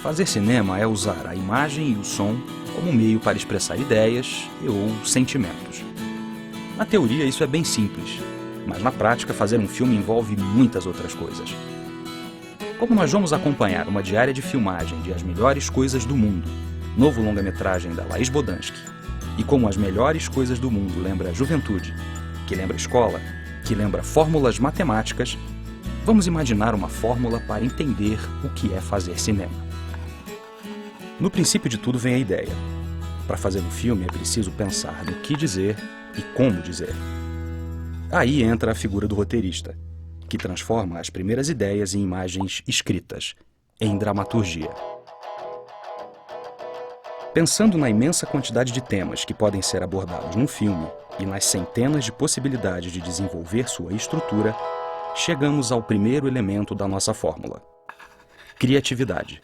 Fazer cinema é usar a imagem e o som como meio para expressar ideias ou sentimentos. Na teoria, isso é bem simples, mas na prática, fazer um filme envolve muitas outras coisas. Como nós vamos acompanhar uma diária de filmagem de As Melhores Coisas do Mundo, novo longa-metragem da Laís Bodansky, e como As Melhores Coisas do Mundo lembra a juventude, que lembra a escola, que lembra fórmulas matemáticas, vamos imaginar uma fórmula para entender o que é fazer cinema. No princípio de tudo vem a ideia. Para fazer um filme é preciso pensar no que dizer e como dizer. Aí entra a figura do roteirista, que transforma as primeiras ideias em imagens escritas, em dramaturgia. Pensando na imensa quantidade de temas que podem ser abordados num filme e nas centenas de possibilidades de desenvolver sua estrutura, chegamos ao primeiro elemento da nossa fórmula: criatividade.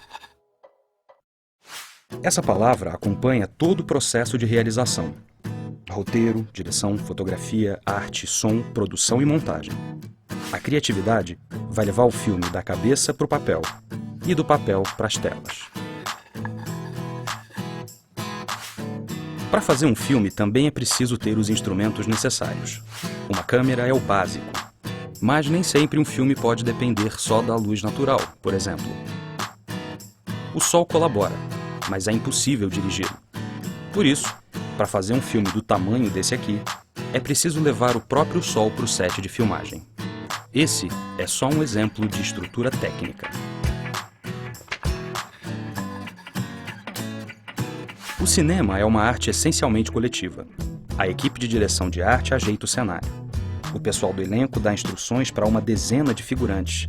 Essa palavra acompanha todo o processo de realização: roteiro, direção, fotografia, arte, som, produção e montagem. A criatividade vai levar o filme da cabeça para o papel e do papel para as telas. Para fazer um filme também é preciso ter os instrumentos necessários. Uma câmera é o básico, mas nem sempre um filme pode depender só da luz natural, por exemplo. O sol colabora, mas é impossível dirigi-lo. Por isso, para fazer um filme do tamanho desse aqui, é preciso levar o próprio sol para o set de filmagem. Esse é só um exemplo de estrutura técnica. O cinema é uma arte essencialmente coletiva. A equipe de direção de arte ajeita o cenário. O pessoal do elenco dá instruções para uma dezena de figurantes.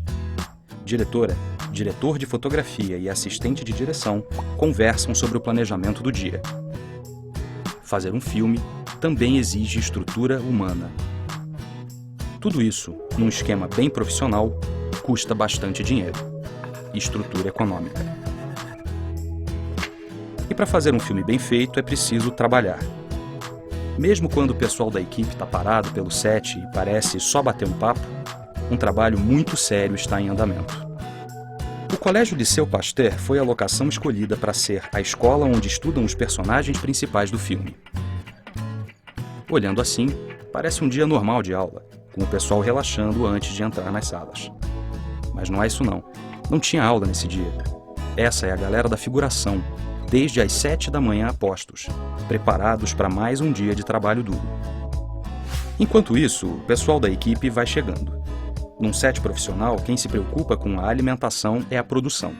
Diretora, diretor de fotografia e assistente de direção conversam sobre o planejamento do dia. Fazer um filme também exige estrutura humana. Tudo isso, num esquema bem profissional, custa bastante dinheiro. Estrutura econômica. E para fazer um filme bem feito é preciso trabalhar. Mesmo quando o pessoal da equipe está parado pelo set e parece só bater um papo, um trabalho muito sério está em andamento. O Colégio Liceu Pasteur foi a locação escolhida para ser a escola onde estudam os personagens principais do filme. Olhando assim, parece um dia normal de aula, com o pessoal relaxando antes de entrar nas salas. Mas não é isso não. Não tinha aula nesse dia. Essa é a galera da figuração, desde as 7 da manhã a postos, preparados para mais um dia de trabalho duro. Enquanto isso, o pessoal da equipe vai chegando. Num set profissional, quem se preocupa com a alimentação é a produção.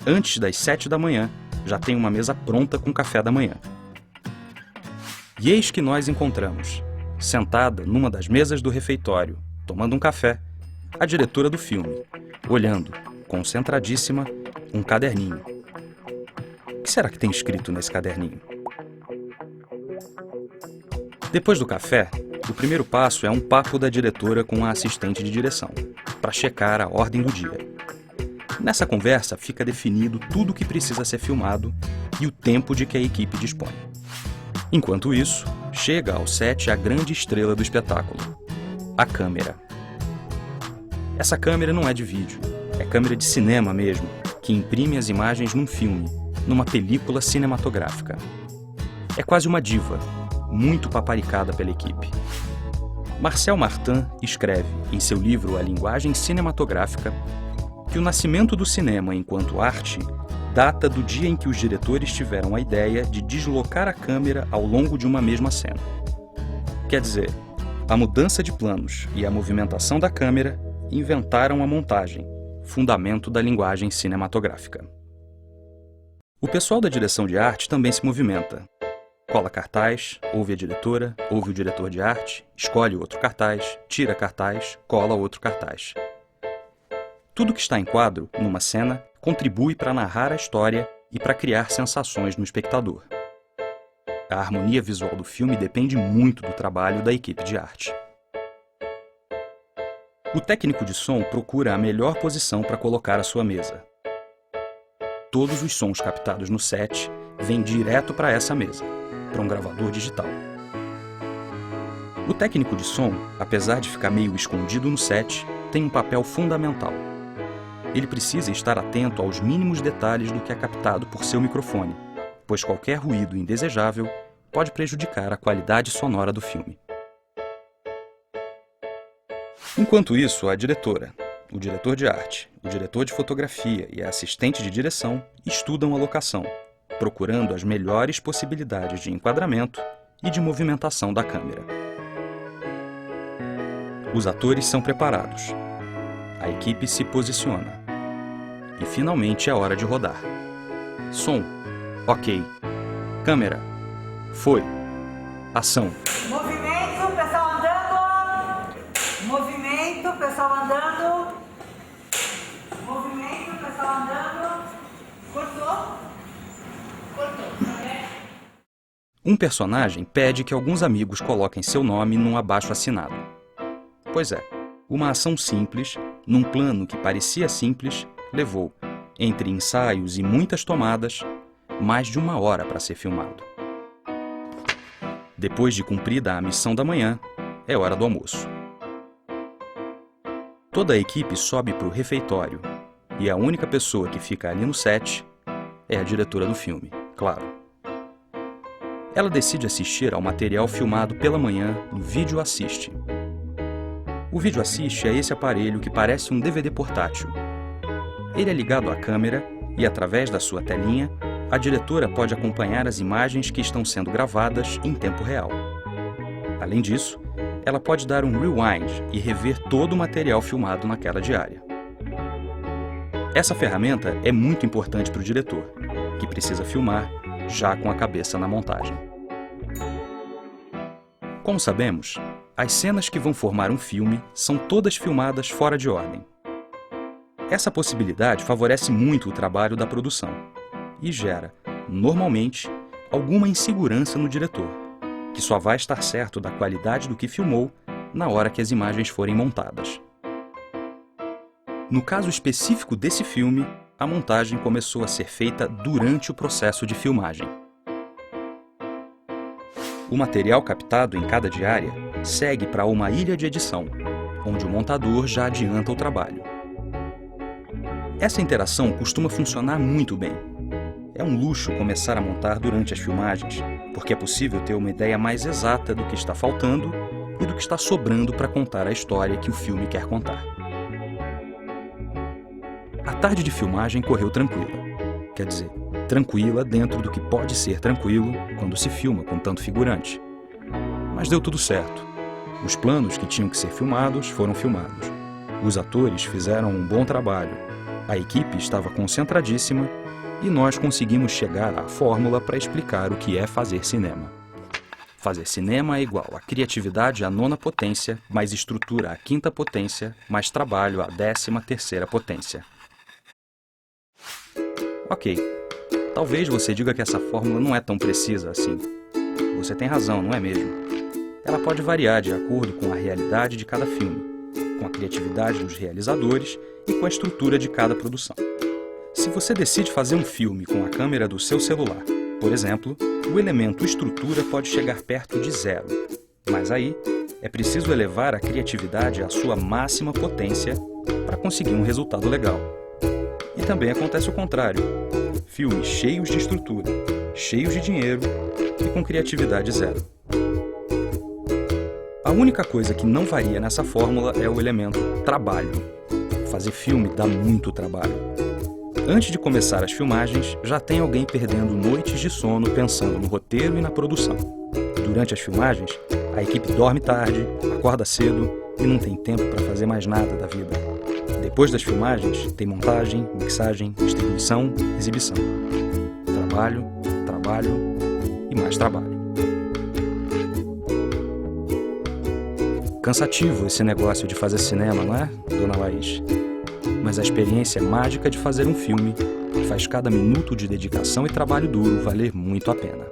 Antes das 7 da manhã, já tem uma mesa pronta com café da manhã. E eis que nós encontramos, sentada numa das mesas do refeitório, tomando um café, a diretora do filme, olhando, concentradíssima, um caderninho. O que será que tem escrito nesse caderninho? Depois do café, o primeiro passo é um papo da diretora com a assistente de direção, para checar a ordem do dia. Nessa conversa fica definido tudo o que precisa ser filmado e o tempo de que a equipe dispõe. Enquanto isso, chega ao set a grande estrela do espetáculo, a câmera. Essa câmera não é de vídeo, é câmera de cinema mesmo, que imprime as imagens num filme, numa película cinematográfica. É quase uma diva, muito paparicada pela equipe. Marcel Martin escreve, em seu livro A Linguagem Cinematográfica, que o nascimento do cinema enquanto arte data do dia em que os diretores tiveram a ideia de deslocar a câmera ao longo de uma mesma cena. Quer dizer, a mudança de planos e a movimentação da câmera inventaram a montagem, fundamento da linguagem cinematográfica. O pessoal da direção de arte também se movimenta. Cola cartaz, ouve a diretora, ouve o diretor de arte, escolhe outro cartaz, tira cartaz, cola outro cartaz. Tudo que está em quadro, numa cena, contribui para narrar a história e para criar sensações no espectador. A harmonia visual do filme depende muito do trabalho da equipe de arte. O técnico de som procura a melhor posição para colocar a sua mesa. Todos os sons captados no set vêm direto para essa mesa, para um gravador digital. O técnico de som, apesar de ficar meio escondido no set, tem um papel fundamental. ele precisa estar atento aos mínimos detalhes do que é captado por seu microfone, pois qualquer ruído indesejável pode prejudicar a qualidade sonora do filme. Enquanto isso, a diretora, o diretor de arte, o diretor de fotografia e a assistente de direção estudam a locação, procurando as melhores possibilidades de enquadramento e de movimentação da câmera. Os atores são preparados. A equipe se posiciona. E finalmente é hora de rodar. Som. Ok. Câmera. Foi. Ação. Movimento, pessoal andando. Movimento, pessoal andando. Movimento, pessoal andando. Cortou? Cortou. Um personagem pede que alguns amigos coloquem seu nome num abaixo-assinado. Pois é, uma ação simples, num plano que parecia simples, levou, entre ensaios e muitas tomadas, mais de 1 hora para ser filmado. Depois de cumprida a missão da manhã, é hora do almoço. Toda a equipe sobe para o refeitório, e a única pessoa que fica ali no set é a diretora do filme, claro. Ela decide assistir ao material filmado pela manhã no Vídeo Assiste. O Vídeo Assiste é esse aparelho que parece um DVD portátil. Ele é ligado à câmera e, através da sua telinha, a diretora pode acompanhar as imagens que estão sendo gravadas em tempo real. Além disso, ela pode dar um rewind e rever todo o material filmado naquela diária. Essa ferramenta é muito importante para o diretor, que precisa filmar já com a cabeça na montagem. Como sabemos, as cenas que vão formar um filme são todas filmadas fora de ordem. Essa possibilidade favorece muito o trabalho da produção e gera, normalmente, alguma insegurança no diretor, que só vai estar certo da qualidade do que filmou na hora que as imagens forem montadas. No caso específico desse filme, a montagem começou a ser feita durante o processo de filmagem. O material captado em cada diária segue para uma ilha de edição, onde o montador já adianta o trabalho. Essa interação costuma funcionar muito bem. É um luxo começar a montar durante as filmagens, porque é possível ter uma ideia mais exata do que está faltando e do que está sobrando para contar a história que o filme quer contar. A tarde de filmagem correu tranquila. Quer dizer, tranquila dentro do que pode ser tranquilo quando se filma com tanto figurante. Mas deu tudo certo. Os planos que tinham que ser filmados foram filmados. Os atores fizeram um bom trabalho. A equipe estava concentradíssima e nós conseguimos chegar à fórmula para explicar o que é fazer cinema. Fazer cinema é igual a criatividade à 9ª potência, mais estrutura à 5ª potência, mais trabalho à 13ª potência. Ok, talvez você diga que essa fórmula não é tão precisa assim. Você tem razão, não é mesmo? Ela pode variar de acordo com a realidade de cada filme, com a criatividade dos realizadores e com a estrutura de cada produção. Se você decide fazer um filme com a câmera do seu celular, por exemplo, o elemento estrutura pode chegar perto de 0. Mas aí, é preciso elevar a criatividade à sua máxima potência para conseguir um resultado legal. E também acontece o contrário. Filmes cheios de estrutura, cheios de dinheiro e com criatividade 0. A única coisa que não varia nessa fórmula é o elemento trabalho. Fazer filme dá muito trabalho. Antes de começar as filmagens, já tem alguém perdendo noites de sono pensando no roteiro e na produção. Durante as filmagens, a equipe dorme tarde, acorda cedo e não tem tempo para fazer mais nada da vida. Depois das filmagens, tem montagem, mixagem, distribuição, exibição. Trabalho, trabalho e mais trabalho. Cansativo esse negócio de fazer cinema, não é, dona Laís? Mas a experiência mágica de fazer um filme faz cada minuto de dedicação e trabalho duro valer muito a pena.